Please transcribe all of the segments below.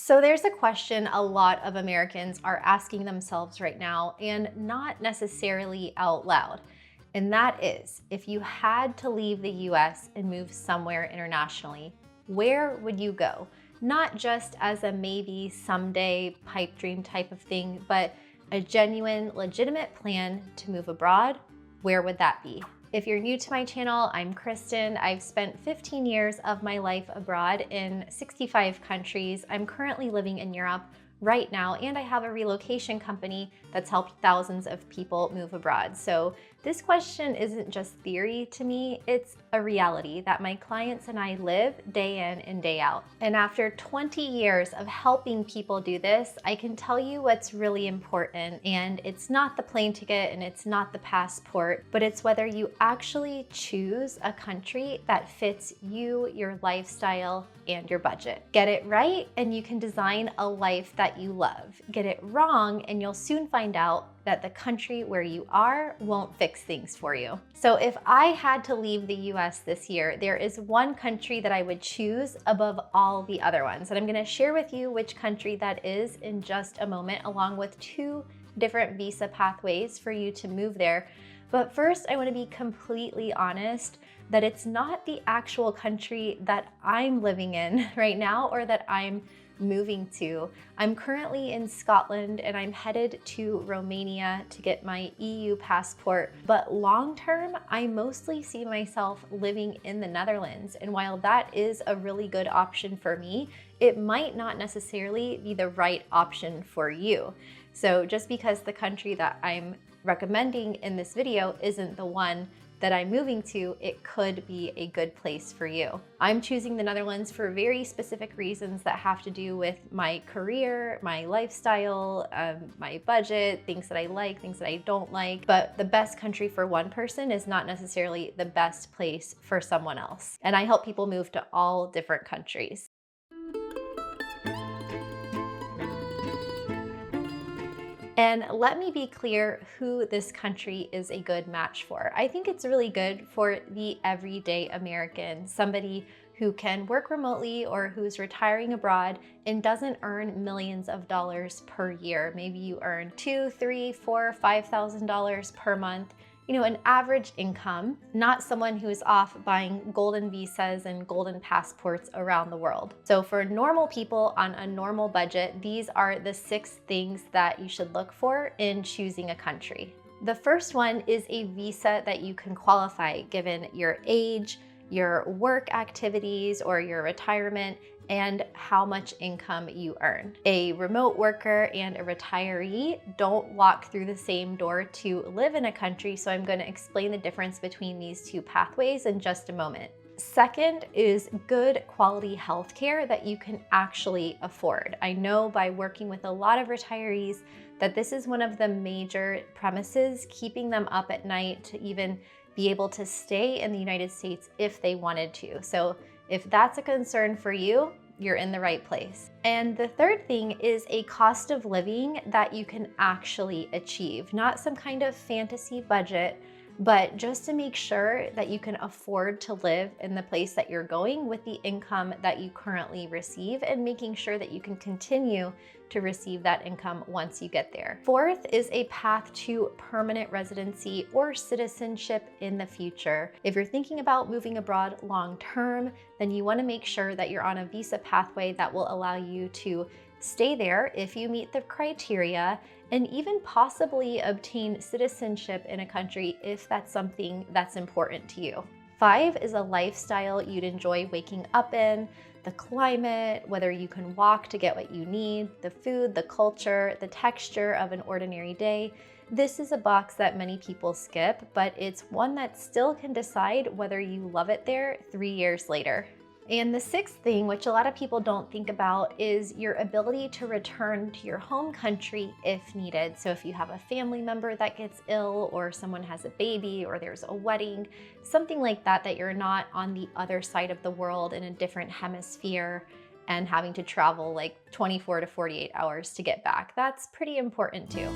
So there's a question a lot of Americans are asking themselves right now, and not necessarily out loud. And that is, if you had to leave the US and move somewhere internationally, where would you go? Not just as a maybe someday pipe dream type of thing, but a genuine, legitimate plan to move abroad. Where would that be? If you're new to my channel, I'm Kristin. I've spent 15 years of my life abroad in 65 countries. I'm currently living in Europe right now, and I have a relocation company that's helped thousands of people move abroad. So this question isn't just theory to me, it's a reality that my clients and I live day in and day out. And after 20 years of helping people do this, I can tell you what's really important, and it's not the plane ticket and it's not the passport, but it's whether you actually choose a country that fits you, your lifestyle, and your budget. Get it right and you can design a life that you love. Get it wrong and you'll soon find out that the country where you are won't fix things for you. So if I had to leave the US this year, there is one country that I would choose above all the other ones. And I'm gonna share with you which country that is in just a moment, along with 2 different visa pathways for you to move there. But first, I wanna be completely honest that it's not the actual country that I'm living in right now or that I'm moving to. I'm currently in Scotland and I'm headed to Romania to get my EU passport. But long term, I mostly see myself living in the Netherlands. And while that is a really good option for me, it might not necessarily be the right option for you. So just because the country that I'm recommending in this video isn't the one that I'm moving to, it could be a good place for you. I'm choosing the Netherlands for very specific reasons that have to do with my career, my lifestyle, my budget, things that I like, things that I don't like. But the best country for one person is not necessarily the best place for someone else. And I help people move to all different countries. And let me be clear who this country is a good match for. I think it's really good for the everyday American, somebody who can work remotely or who's retiring abroad and doesn't earn millions of dollars per year. Maybe you earn $2,000, $3,000, $4,000, $5,000 per month. You know, an average income, not someone who is off buying golden visas and golden passports around the world. So for normal people on a normal budget, these are the 6 things that you should look for in choosing a country. The first one is a visa that you can qualify given your age, your work activities, or your retirement, and how much income you earn. A remote worker and a retiree don't walk through the same door to live in a country, so I'm going to explain the difference between these 2 pathways in just a moment. Second is good quality healthcare that you can actually afford. I know by working with a lot of retirees that this is one of the major premises keeping them up at night to even be able to stay in the United States if they wanted to. So if that's a concern for you, you're in the right place. And the third thing is a cost of living that you can actually achieve, not some kind of fantasy budget, but just to make sure that you can afford to live in the place that you're going with the income that you currently receive, and making sure that you can continue to receive that income once you get there. Fourth is a path to permanent residency or citizenship in the future. If you're thinking about moving abroad long term, then you want to make sure that you're on a visa pathway that will allow you to stay there if you meet the criteria, and even possibly obtain citizenship in a country if that's something that's important to you. 5 is a lifestyle you'd enjoy waking up in, the climate, whether you can walk to get what you need, the food, the culture, the texture of an ordinary day. This is a box that many people skip, but it's one that still can decide whether you love it there 3 years later. And the 6th thing, which a lot of people don't think about, is your ability to return to your home country if needed. So if you have a family member that gets ill, or someone has a baby, or there's a wedding, something like that, that you're not on the other side of the world in a different hemisphere and having to travel like 24 to 48 hours to get back. That's pretty important too.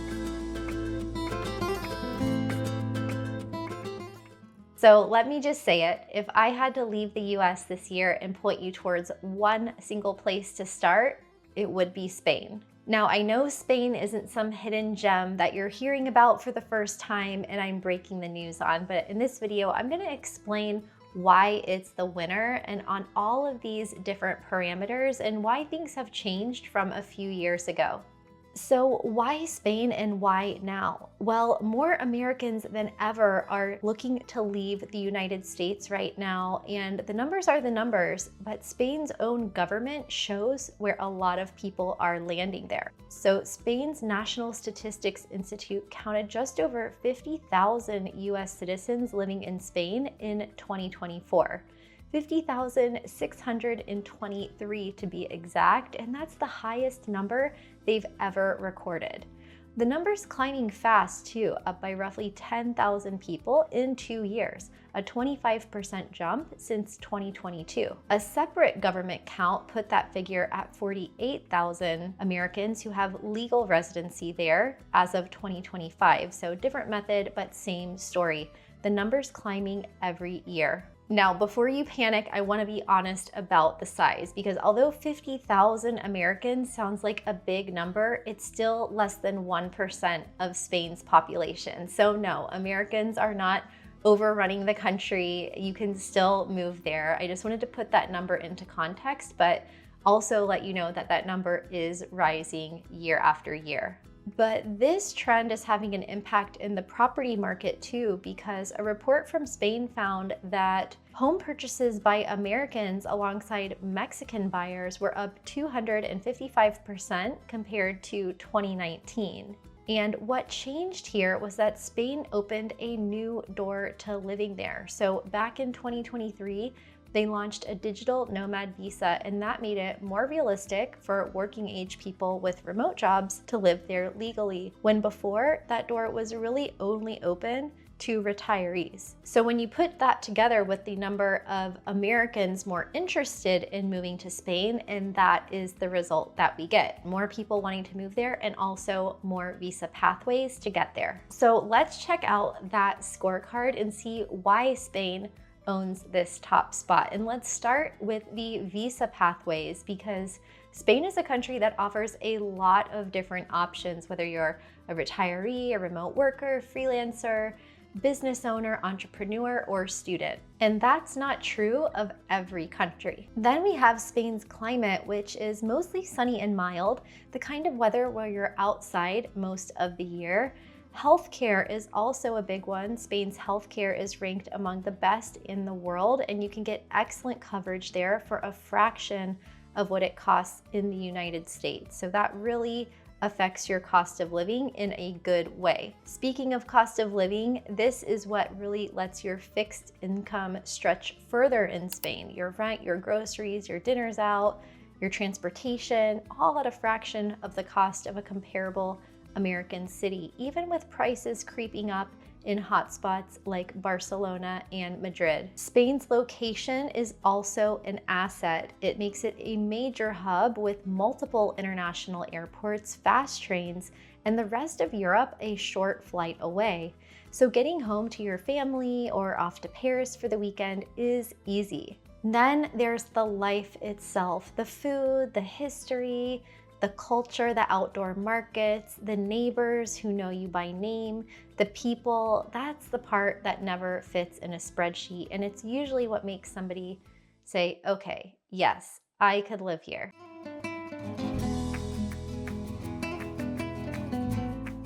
So let me just say it, if I had to leave the US this year and point you towards one single place to start, it would be Spain. Now, I know Spain isn't some hidden gem that you're hearing about for the first time and I'm breaking the news on, but in this video, I'm gonna explain why it's the winner and on all of these different parameters and why things have changed from a few years ago. So why Spain and why now? Well, more Americans than ever are looking to leave the United States right now, and the numbers are the numbers, but Spain's own government shows where a lot of people are landing there. So Spain's National Statistics Institute counted just over 50,000 US citizens living in Spain in 2024. 50,623 to be exact, and that's the highest number they've ever recorded. The number's climbing fast too, up by roughly 10,000 people in 2 years, a 25% jump since 2022. A separate government count put that figure at 48,000 Americans who have legal residency there as of 2025. So different method, but same story. The number's climbing every year. Now, before you panic, I want to be honest about the size, because although 50,000 Americans sounds like a big number, it's still less than 1% of Spain's population. So no, Americans are not overrunning the country. You can still move there. I just wanted to put that number into context, but also let you know that that number is rising year after year. But this trend is having an impact in the property market too, because a report from Spain found that home purchases by Americans alongside Mexican buyers were up 255% compared to 2019. And what changed here was that Spain opened a new door to living there. So back in 2023, they launched a digital nomad visa, and that made it more realistic for working age people with remote jobs to live there legally, when before that door was really only open to retirees. So when you put that together with the number of Americans more interested in moving to Spain, and that is the result that we get. More people wanting to move there and also more visa pathways to get there. So let's check out that scorecard and see why Spain owns this top spot. And let's start with the visa pathways, because Spain is a country that offers a lot of different options, whether you're a retiree, a remote worker, freelancer, business owner, entrepreneur, or student. And that's not true of every country. Then we have Spain's climate, which is mostly sunny and mild, the kind of weather where you're outside most of the year. Healthcare is also a big one. Spain's healthcare is ranked among the best in the world, and you can get excellent coverage there for a fraction of what it costs in the United States. So that really affects your cost of living in a good way. Speaking of cost of living, this is what really lets your fixed income stretch further in Spain. Your rent, your groceries, your dinners out, your transportation, all at a fraction of the cost of a comparable American city, even with prices creeping up in hotspots like Barcelona and Madrid. Spain's location is also an asset. It makes it a major hub with multiple international airports, fast trains, and the rest of Europe a short flight away. So getting home to your family or off to Paris for the weekend is easy. Then there's the life itself, the food, the history, the culture, the outdoor markets, the neighbors who know you by name, the people. That's the part that never fits in a spreadsheet, and it's usually what makes somebody say, okay, yes, I could live here.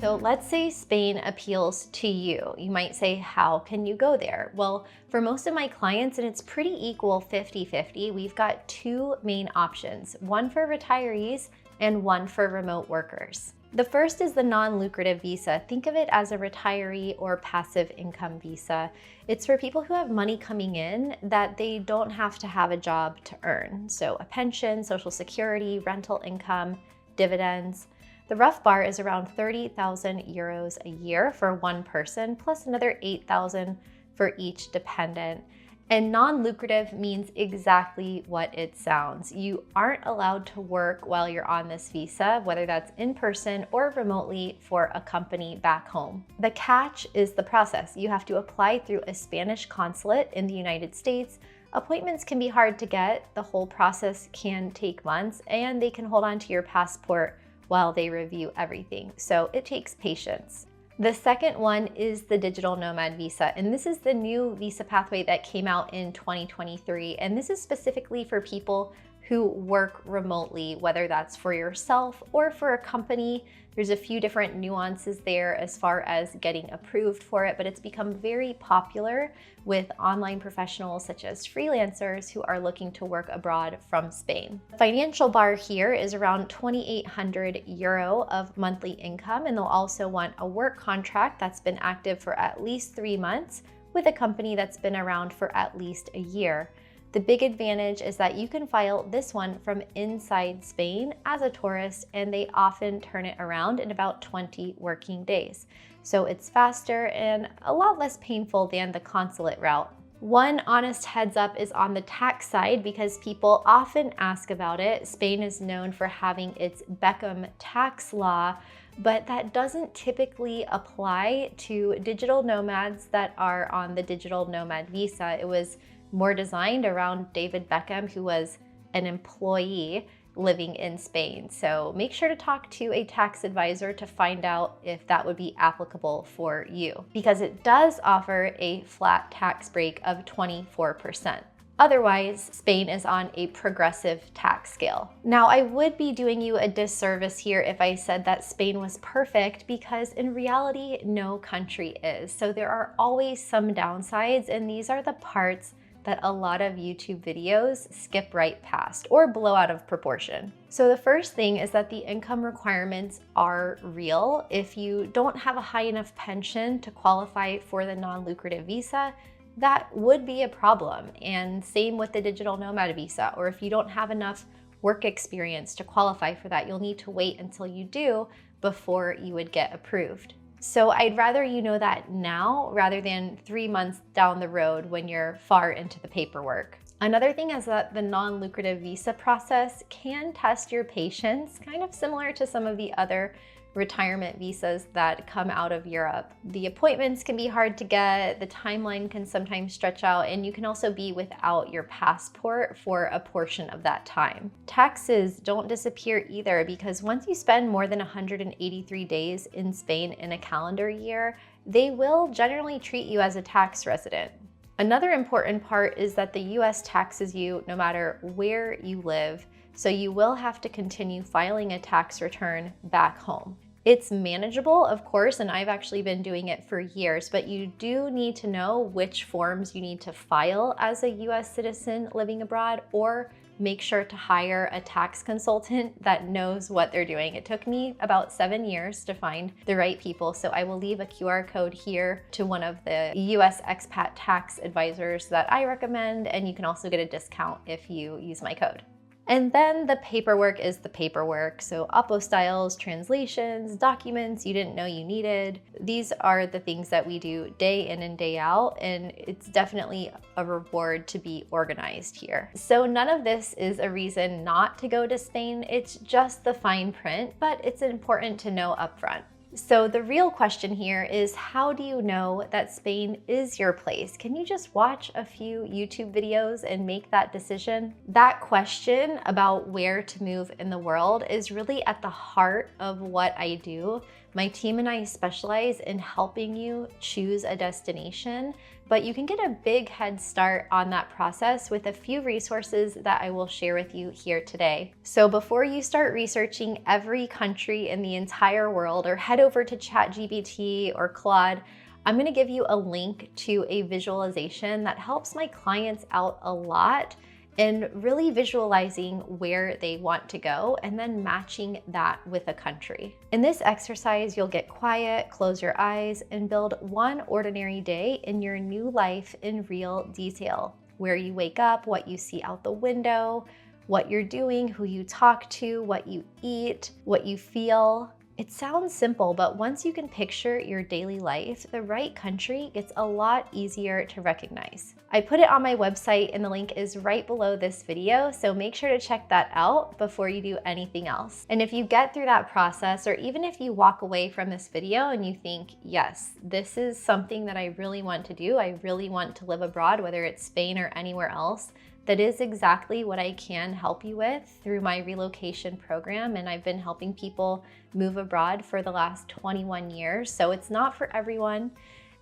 So let's say Spain appeals to you. You might say, how can you go there? Well, for most of my clients, and it's pretty equal 50-50, we've got two main options, one for retirees and one for remote workers. The first is the non-lucrative visa. Think of it as a retiree or passive income visa. It's for people who have money coming in that they don't have to have a job to earn. So a pension, social security, rental income, dividends. The rough bar is around 30,000 euros a year for one person, plus another 8,000 for each dependent. And non-lucrative means exactly what it sounds. You aren't allowed to work while you're on this visa, whether that's in person or remotely for a company back home. The catch is the process. You have to apply through a Spanish consulate in the United States, Appointments can be hard to get, the whole process can take months, and they can hold on to your passport while they review everything. So it takes patience. The second one is the digital nomad visa, and this is the new visa pathway that came out in 2023, and this is specifically for people who work remotely, whether that's for yourself or for a company. There's a few different nuances there as far as getting approved for it, but it's become very popular with online professionals such as freelancers who are looking to work abroad from Spain. The financial bar here is around 2,800 euro of monthly income, and they'll also want a work contract that's been active for at least 3 months with a company that's been around for at least a year. The big advantage is that you can file this one from inside Spain as a tourist, and they often turn it around in about 20 working days. So it's faster and a lot less painful than the consulate route. One honest heads up is on the tax side because people often ask about it. Spain is known for having its Beckham tax law, but that doesn't typically apply to digital nomads that are on the digital nomad visa. It was more designed around David Beckham, who was an employee living in Spain. So make sure to talk to a tax advisor to find out if that would be applicable for you, because it does offer a flat tax break of 24%. Otherwise, Spain is on a progressive tax scale. Now, I would be doing you a disservice here if I said that Spain was perfect, because in reality, no country is. So there are always some downsides, and these are the parts that a lot of YouTube videos skip right past or blow out of proportion. So the first thing is that the income requirements are real. If you don't have a high enough pension to qualify for the non-lucrative visa, that would be a problem. And same with the digital nomad visa, or if you don't have enough work experience to qualify for that, you'll need to wait until you do before you would get approved. So I'd rather you know that now rather than 3 months down the road when you're far into the paperwork. Another thing is that the non-lucrative visa process can test your patience, kind of similar to some of the other retirement visas that come out of Europe. The appointments can be hard to get, the timeline can sometimes stretch out, and you can also be without your passport for a portion of that time. Taxes don't disappear either, because once you spend more than 183 days in Spain in a calendar year, they will generally treat you as a tax resident. Another important part is that the US taxes you no matter where you live, so you will have to continue filing a tax return back home. It's manageable, of course, and I've actually been doing it for years, but you do need to know which forms you need to file as a US citizen living abroad, or make sure to hire a tax consultant that knows what they're doing. It took me about 7 years to find the right people, so I will leave a QR code here to one of the US expat tax advisors that I recommend, and you can also get a discount if you use my code. And then the paperwork is the paperwork. So apostilles, translations, documents you didn't know you needed. These are the things that we do day in and day out, and it's definitely a reward to be organized here. So none of this is a reason not to go to Spain. It's just the fine print, but it's important to know upfront. So the real question here is, how do you know that Spain is your place? Can you just watch a few YouTube videos and make that decision? That question about where to move in the world is really at the heart of what I do. My team and I specialize in helping you choose a destination, but you can get a big head start on that process with a few resources that I will share with you here today. So before you start researching every country in the entire world, or head over to ChatGPT or Claude, I'm gonna give you a link to a visualization that helps my clients out a lot in really visualizing where they want to go and then matching that with a country. In this exercise, you'll get quiet, close your eyes, and build one ordinary day in your new life in real detail. Where you wake up, what you see out the window, what you're doing, who you talk to, what you eat, what you feel. It sounds simple, but once you can picture your daily life, the right country gets a lot easier to recognize. I put it on my website and the link is right below this video, so make sure to check that out before you do anything else. And if you get through that process, or even if you walk away from this video and you think, yes, this is something that I really want to do, I really want to live abroad, whether it's Spain or anywhere else, that is exactly what I can help you with through my relocation program. And I've been helping people move abroad for the last 21 years. So it's not for everyone.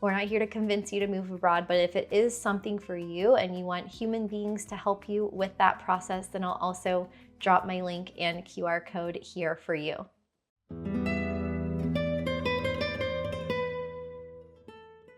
We're not here to convince you to move abroad, but if it is something for you and you want human beings to help you with that process, then I'll also drop my link and QR code here for you.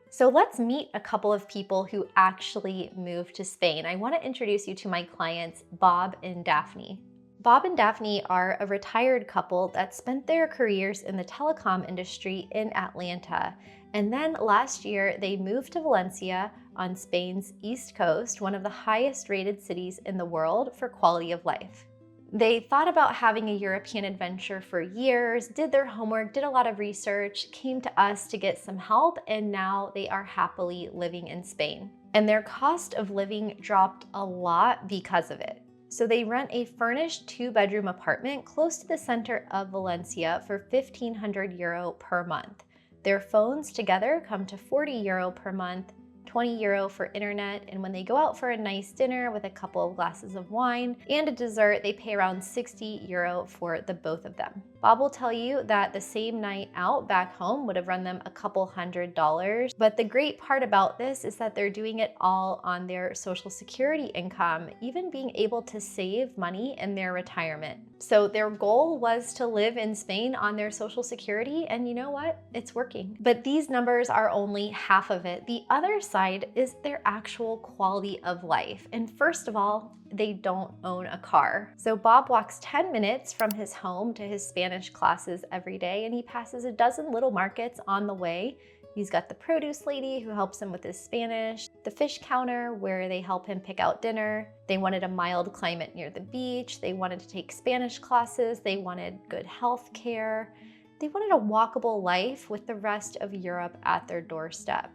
So let's meet a couple of people who actually moved to Spain. I want to introduce you to my clients, Bob and Daphne. Bob and Daphne are a retired couple that spent their careers in the telecom industry in Atlanta. And then last year, they moved to Valencia on Spain's East Coast, one of the highest rated cities in the world for quality of life. They thought about having a European adventure for years, did their homework, did a lot of research, came to us to get some help, and now they are happily living in Spain. And their cost of living dropped a lot because of it. So they rent a furnished 2-bedroom apartment close to the center of Valencia for 1,500 euro per month. Their phones together come to 40 euro per month, 20 euro for internet, and when they go out for a nice dinner with a couple of glasses of wine and a dessert, they pay around 60 euro for the both of them. Bob will tell you that the same night out back home would have run them a couple $100s, but the great part about this is that they're doing it all on their Social Security income, even being able to save money in their retirement. So their goal was to live in Spain on their Social Security, and you know what? It's working. But these numbers are only half of it. The other side is their actual quality of life. And first of all, they don't own a car. So Bob walks 10 minutes from his home to his Spanish classes every day, and he passes a dozen little markets on the way. He's got the produce lady who helps him with his Spanish, the fish counter where they help him pick out dinner. They wanted a mild climate near the beach. They wanted to take Spanish classes. They wanted good health care. They wanted a walkable life with the rest of Europe at their doorstep.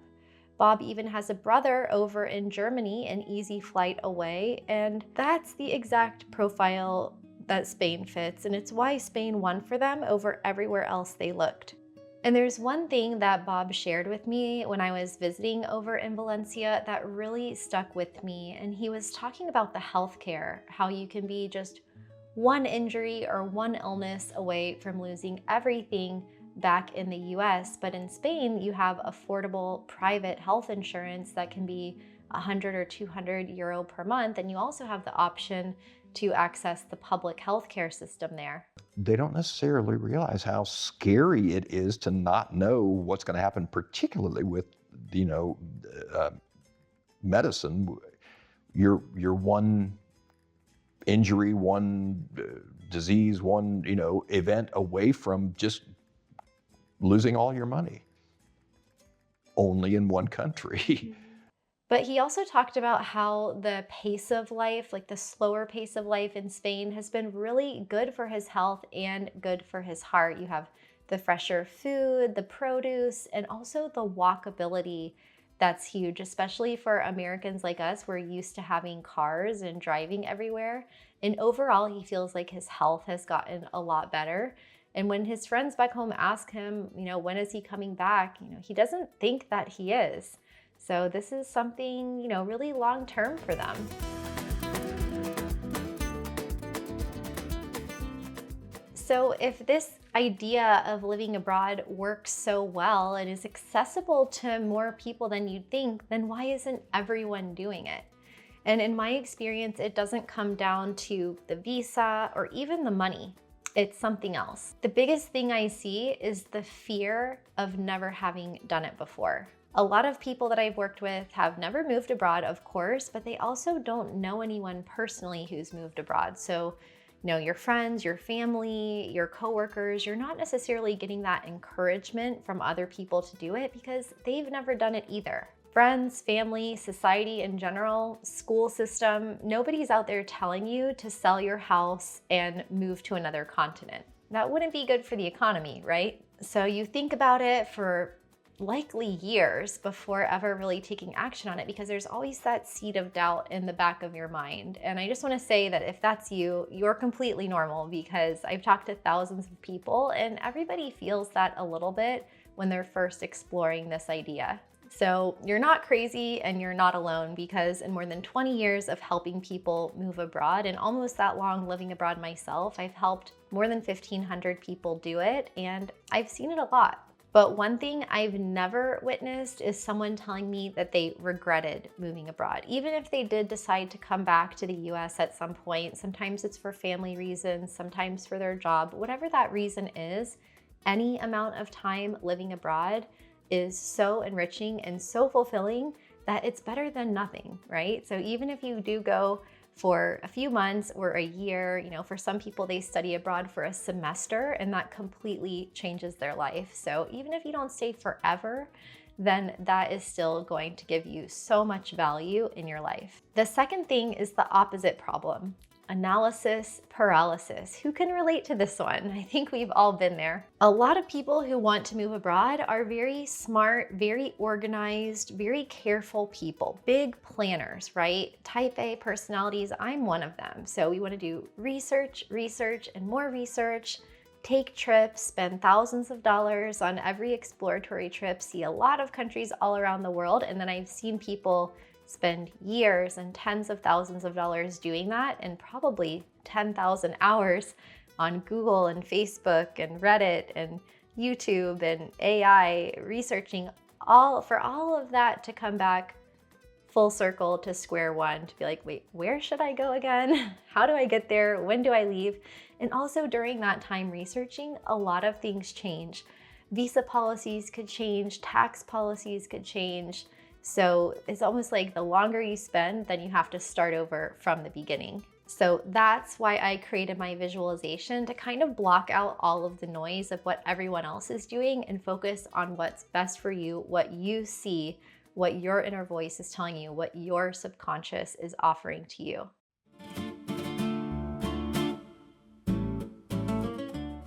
Bob even has a brother over in Germany, an easy flight away, and that's the exact profile that Spain fits, and it's why Spain won for them over everywhere else they looked. And there's one thing that Bob shared with me when I was visiting over in Valencia that really stuck with me, and he was talking about the healthcare, how you can be just one injury or one illness away from losing everything back in the US, but in Spain, you have affordable private health insurance that can be 100 or 200 euro per month, and you also have the option to access the public healthcare system there. They don't necessarily realize how scary it is to not know what's going to happen, particularly with, medicine. You're one injury, one disease, one, event away from just losing all your money, only in one country. But he also talked about how the pace of life, like the slower pace of life in Spain, has been really good for his health and good for his heart. You have the fresher food, the produce, and also the walkability that's huge, especially for Americans like us. We're used to having cars and driving everywhere. And overall, he feels like his health has gotten a lot better. And when his friends back home ask him, when is he coming back? He doesn't think that he is. So this is something, really long-term for them. So if this idea of living abroad works so well and is accessible to more people than you'd think, then why isn't everyone doing it? And in my experience, it doesn't come down to the visa or even the money. It's something else. The biggest thing I see is the fear of never having done it before. A lot of people that I've worked with have never moved abroad, of course, but they also don't know anyone personally who's moved abroad. So, your friends, your family, your coworkers, you're not necessarily getting that encouragement from other people to do it because they've never done it either. Friends, family, society in general, school system, nobody's out there telling you to sell your house and move to another continent. That wouldn't be good for the economy, right? So you think about it for likely years before ever really taking action on it, because there's always that seed of doubt in the back of your mind. And I just want to say that if that's you, you're completely normal, because I've talked to thousands of people and everybody feels that a little bit when they're first exploring this idea. So you're not crazy and you're not alone, because in more than 20 years of helping people move abroad and almost that long living abroad myself, I've helped more than 1,500 people do it, and I've seen it a lot. But one thing I've never witnessed is someone telling me that they regretted moving abroad. Even if they did decide to come back to the US at some point, sometimes it's for family reasons, sometimes for their job, whatever that reason is, any amount of time living abroad is so enriching and so fulfilling that it's better than nothing, right? So even if you do go for a few months or a year, for some people they study abroad for a semester and that completely changes their life. So even if you don't stay forever, then that is still going to give you so much value in your life. The second thing is the opposite problem. Analysis paralysis. Who can relate to this one? I think we've all been there. A lot of people who want to move abroad are very smart, very organized, very careful people, big planners, right? Type A personalities, I'm one of them. So we want to do research, and more research, take trips, spend thousands of dollars on every exploratory trip, see a lot of countries all around the world. And then I've seen people spend years and tens of thousands of dollars doing that, and probably 10,000 hours on Google and Facebook and Reddit and YouTube and AI researching for all of that to come back full circle to square one, to be like, wait, where should I go again? How do I get there? When do I leave? And also during that time researching, a lot of things change. Visa policies could change, tax policies could change. So it's almost like the longer you spend, then you have to start over from the beginning. So that's why I created my visualization, to kind of block out all of the noise of what everyone else is doing and focus on what's best for you, what you see, what your inner voice is telling you, what your subconscious is offering to you.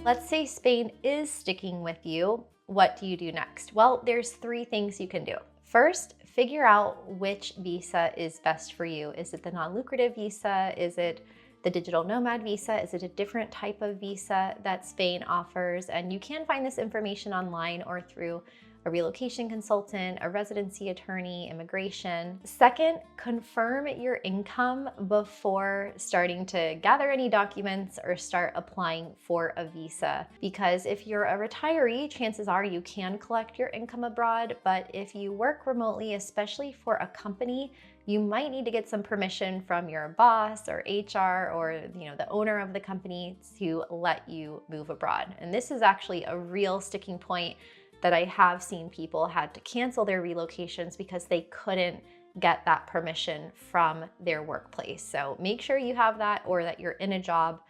Let's say Spain is sticking with you. What do you do next? Well, there's 3 things you can do. First, figure out which visa is best for you. Is it the non-lucrative visa? Is it the digital nomad visa? Is it a different type of visa that Spain offers? And you can find this information online or through a relocation consultant, a residency attorney, immigration. Second, confirm your income before starting to gather any documents or start applying for a visa. Because if you're a retiree, chances are you can collect your income abroad, but if you work remotely, especially for a company, you might need to get some permission from your boss or HR or the owner of the company to let you move abroad. And this is actually a real sticking point that I have seen people had to cancel their relocations because they couldn't get that permission from their workplace. So make sure you have that, or that you're in a job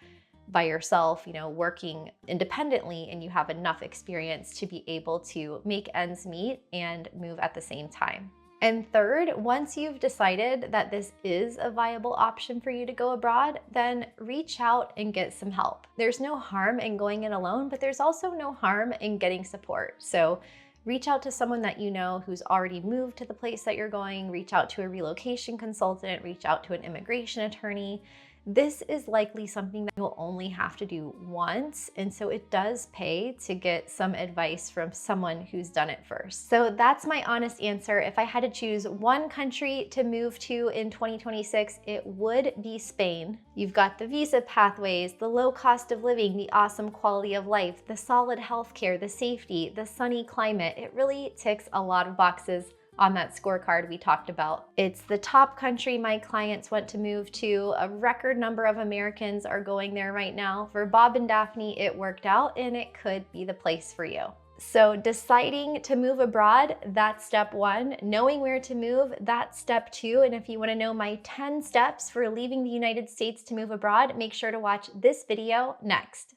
by yourself, working independently, and you have enough experience to be able to make ends meet and move at the same time. And third, once you've decided that this is a viable option for you to go abroad, then reach out and get some help. There's no harm in going in alone, but there's also no harm in getting support. So reach out to someone that you know who's already moved to the place that you're going, reach out to a relocation consultant, reach out to an immigration attorney. This is likely something that you'll only have to do once, and so it does pay to get some advice from someone who's done it first. So that's my honest answer. If I had to choose one country to move to in 2026, it would be Spain. You've got the visa pathways, the low cost of living, the awesome quality of life, the solid healthcare, the safety, the sunny climate. It really ticks a lot of boxes on that scorecard we talked about. It's the top country my clients want to move to. A record number of Americans are going there right now. For Bob and Daphne, it worked out, and it could be the place for you. So deciding to move abroad, that's step 1. Knowing where to move, that's step 2. And if you want to know my 10 steps for leaving the United States to move abroad, make sure to watch this video next.